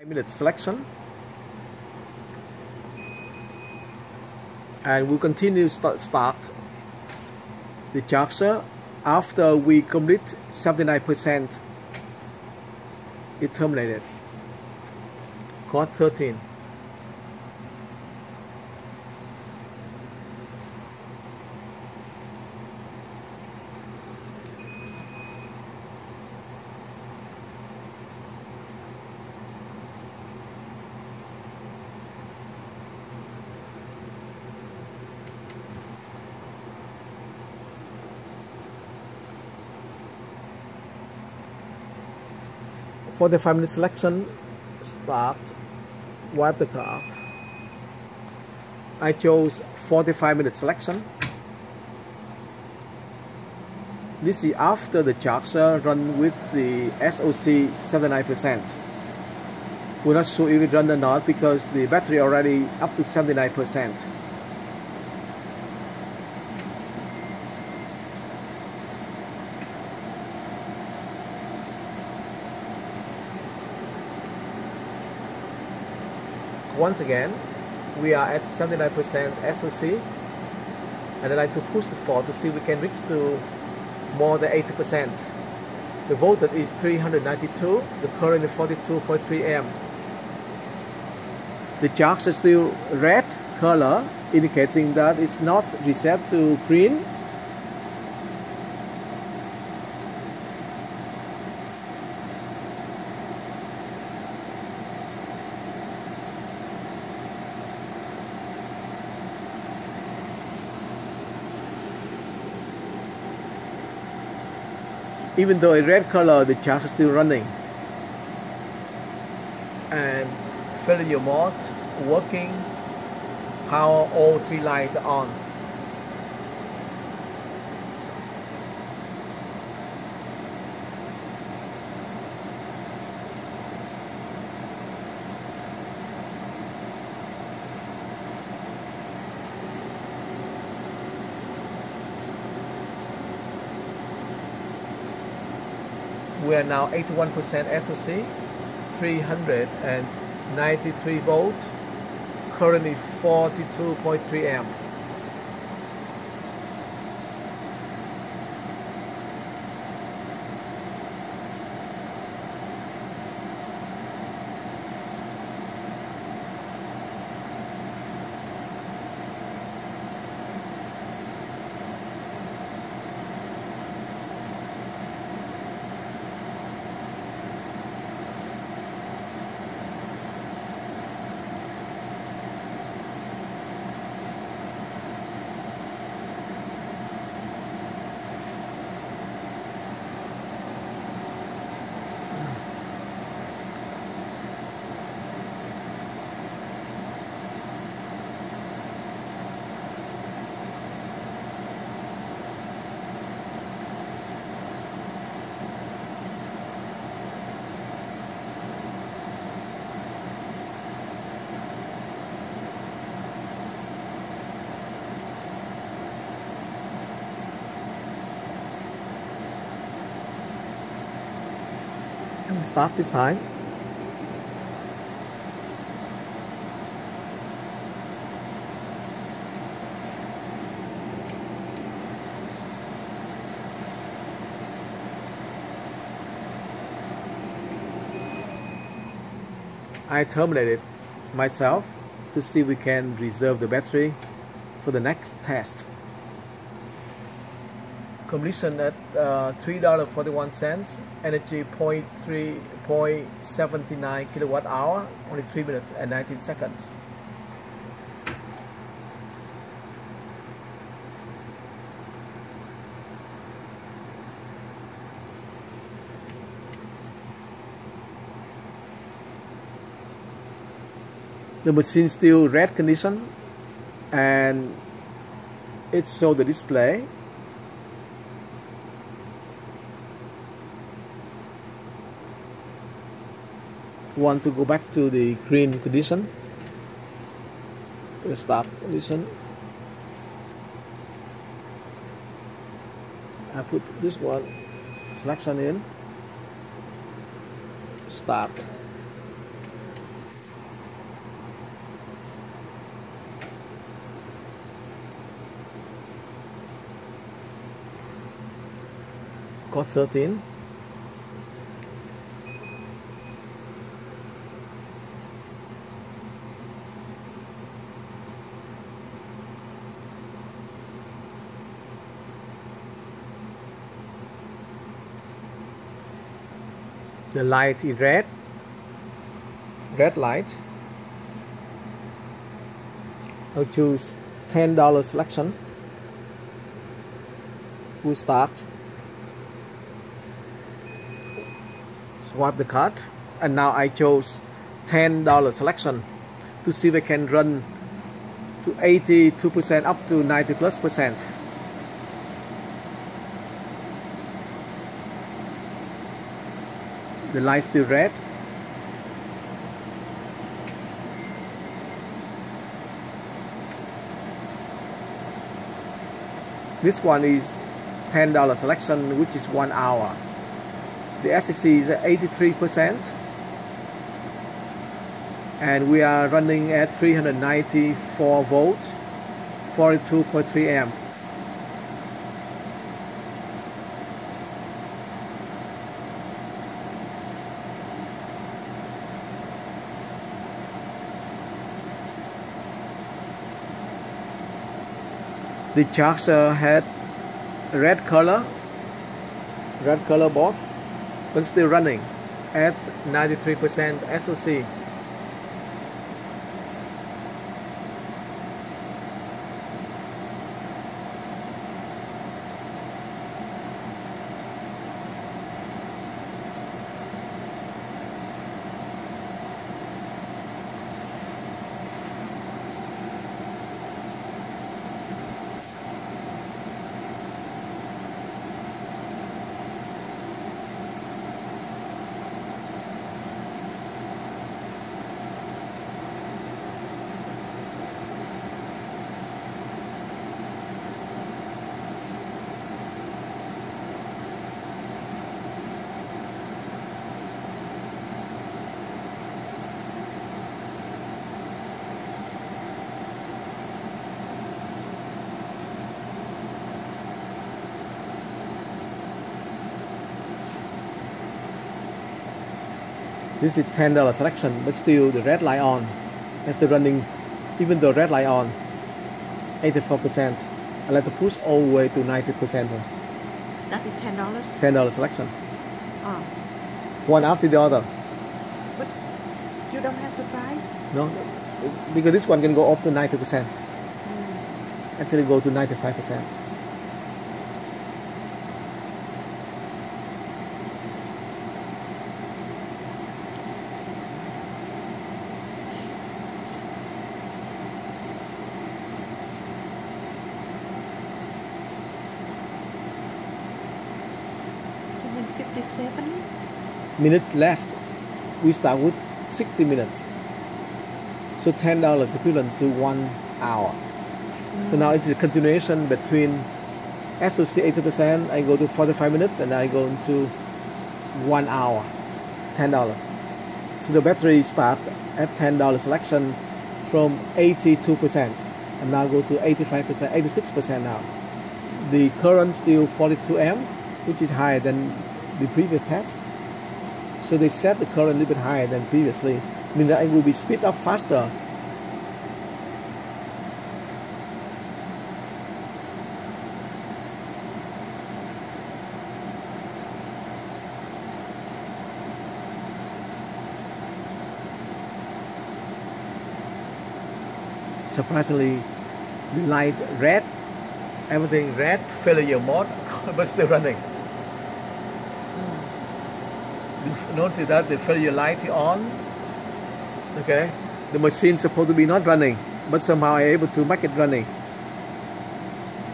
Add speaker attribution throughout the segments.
Speaker 1: 5-minute selection, and we'll continue start the charger after we complete 79%. It terminated. Code 13. For the 5-minute selection, start, wipe the card. I chose 45-minute selection. This is after the charger run with the SOC 79%. We're not sure if it run or not because the battery already up to 79%. Once again, we are at 79% SOC, and I'd like to push the forward to see if we can reach to more than 80%. The voltage is 392, the current is 42.3 amp. The charge is still red color, indicating that it's not reset to green. Even though a red color, the charge is still running. And failure your mode working, power, all 3 lights are on. We are now 81% SOC, 393 volts, currently 42.3 amp. Start this time. I terminated myself to see if we can reserve the battery for the next test. Completion at $3.41, energy 0.79 kilowatt hour, only 3 minutes and 19 seconds. The machine still red condition, and it shows the display. Want to go back to the green condition, the start condition. I put this one selection in, start. got 13. The light is red light. I'll choose $10 selection. We'll start. Swipe the card, and now I chose $10 selection to see if I can run to 82% up to 90+%. The light still red. This one is $10 selection, which is 1 hour. The SEC is at 83%, and we are running at 394 volts, 42.3 amp. The charger had red color both, but still running at 93% SOC. This is $10 selection, but still the red light on. It's still running, even though red light on, 84%. I like to push all the way to 90%.
Speaker 2: That is $10?
Speaker 1: $10 selection.
Speaker 2: Oh.
Speaker 1: One after the other.
Speaker 2: But you don't have to drive?
Speaker 1: No, because this one can go up to 90%. Actually go to 95%. Minutes left. We start with 60 minutes. So $10 equivalent to 1 hour. So now it's a continuation between SOC 80%, I go to 45 minutes, and I go into 1 hour, $10. So the battery start at $10 selection from 82%, and now go to 85%, 86% now. The current still 42 amp, which is higher than the previous test. So they set the current a little bit higher than previously, meaning that it will be speed up faster. Surprisingly, the light red, everything red, failure mode, but still running. Notice that the failure light is on. Okay, the machine is supposed to be not running, but somehow I'm able to make it running.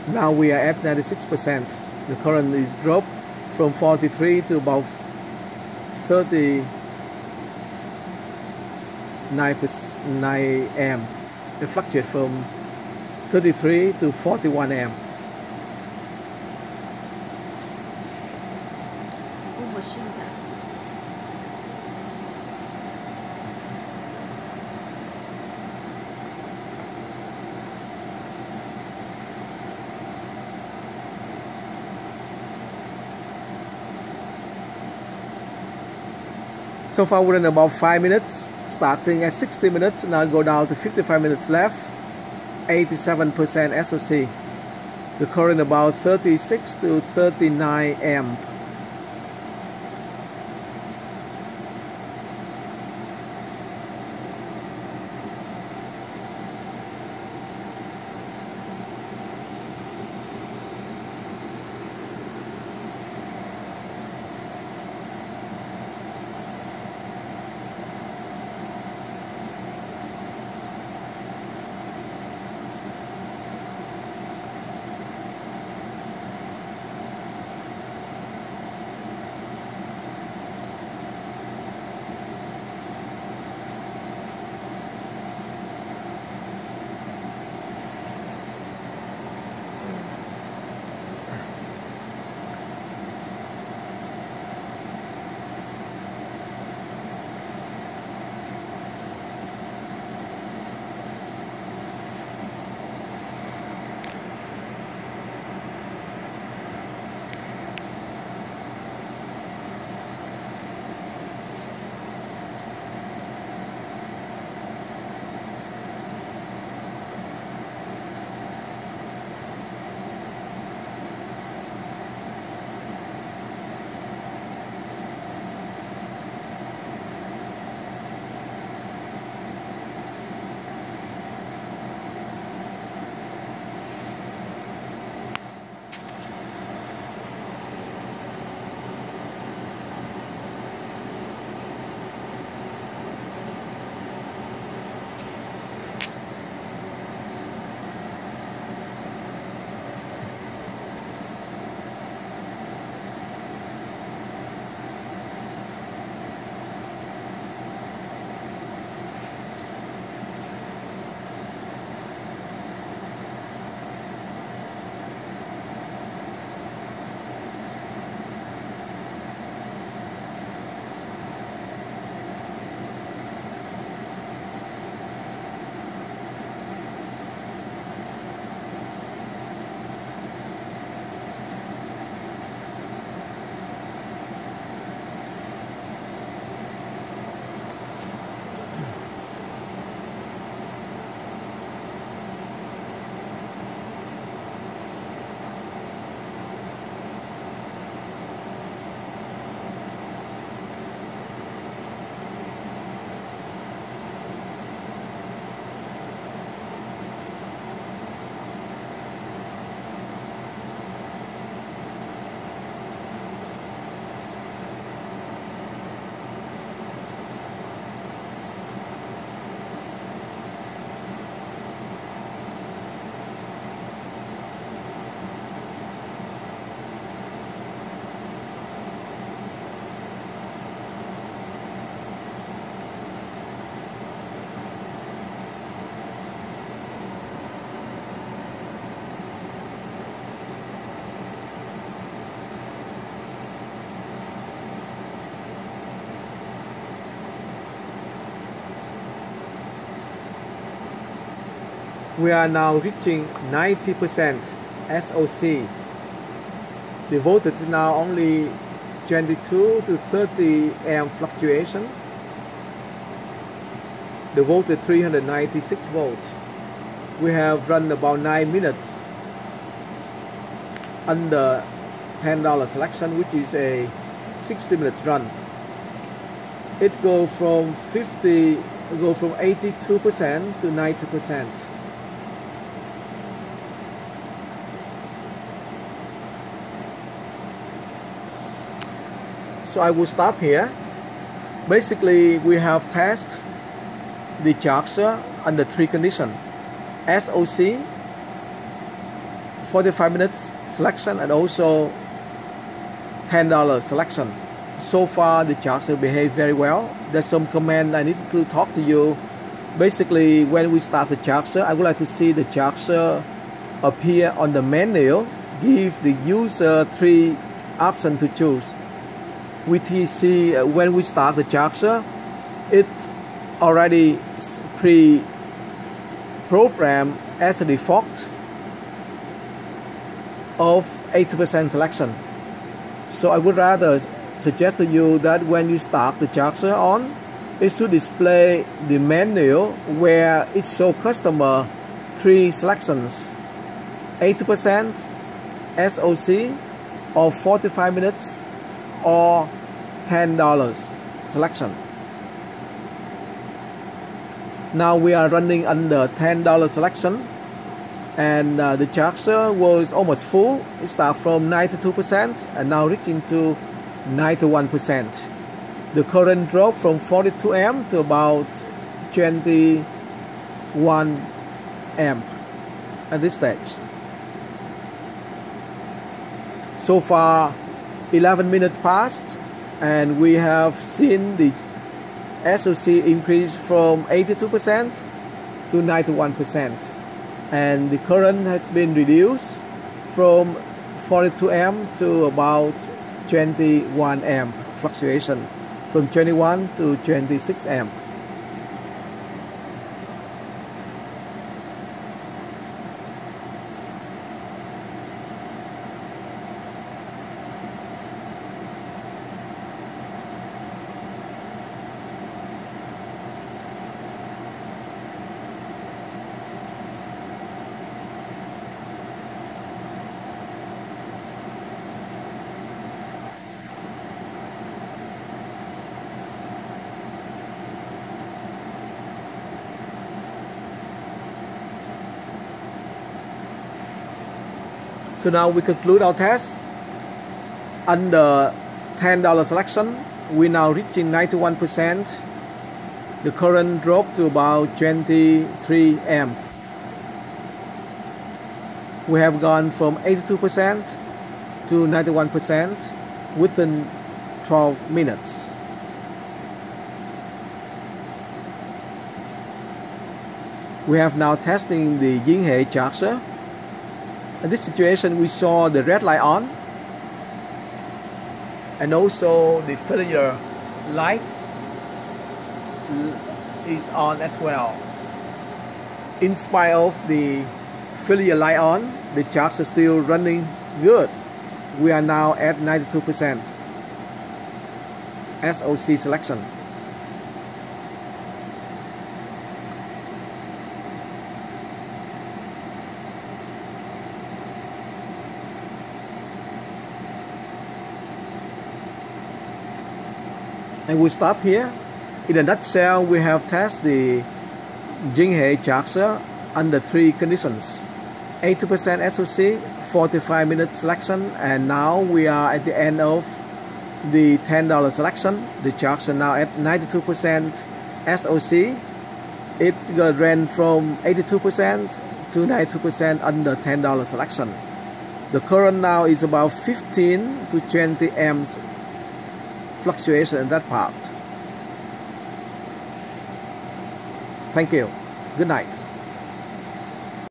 Speaker 1: Now we are at 96%. The current is dropped from 43 to about 39 amp. It fluctuates from 33 to 41 amp. So far we're in about 5 minutes, starting at 60 minutes, now go down to 55 minutes left, 87% SOC. The current about 36 to 39 amp. We are now reaching 90% SOC. The voltage is now only 22 to 30 amp fluctuation. The voltage 396 volts. We have run about 9 minutes under $10 selection, which is a 60 minutes run. It go from 82% to 90%. So I will stop here. Basically, we have tested the charger under 3 conditions: SOC, 45 minutes selection, and also $10 selection. So far, the charger behaved very well. There's some comment I need to talk to you. Basically, when we start the charger, I would like to see the charger appear on the menu, give the user 3 options to choose. When we start the charger, it already pre-programmed as a default of 80% selection. So I would rather suggest to you that when you start the charger on, it should display the menu where it shows customer 3 selections: 80%, SOC, or 45 minutes, or $10 selection. Now we are running under $10 selection, and the charger was almost full. It started from 92% and now reaching to 91%. The current dropped from 42 amp to about 21 amp at this stage. So far 11 minutes passed, and we have seen the SOC increase from 82% to 91%, and the current has been reduced from 42 amp to about 21 amp fluctuation, from 21 to 26 amp. So now we conclude our test. Under $10 selection, we're now reaching 91%. The current dropped to about 23 amp. We have gone from 82% to 91% within 12 minutes. We have now testing the Yinghe charger. In this situation, we saw the red light on, and also the failure light is on as well. In spite of the failure light on, the charger is still running good. We are now at 92% SOC selection. And we stop here. In a nutshell, we have tested the Yinghe charger under 3 conditions: 80% SOC, 45 minute selection, and now we are at the end of the $10 selection. The charger now at 92% SOC. It ran from 82% to 92% under $10 selection. The current now is about 15 to 20 amps fluctuation in that part. Thank you. Good night.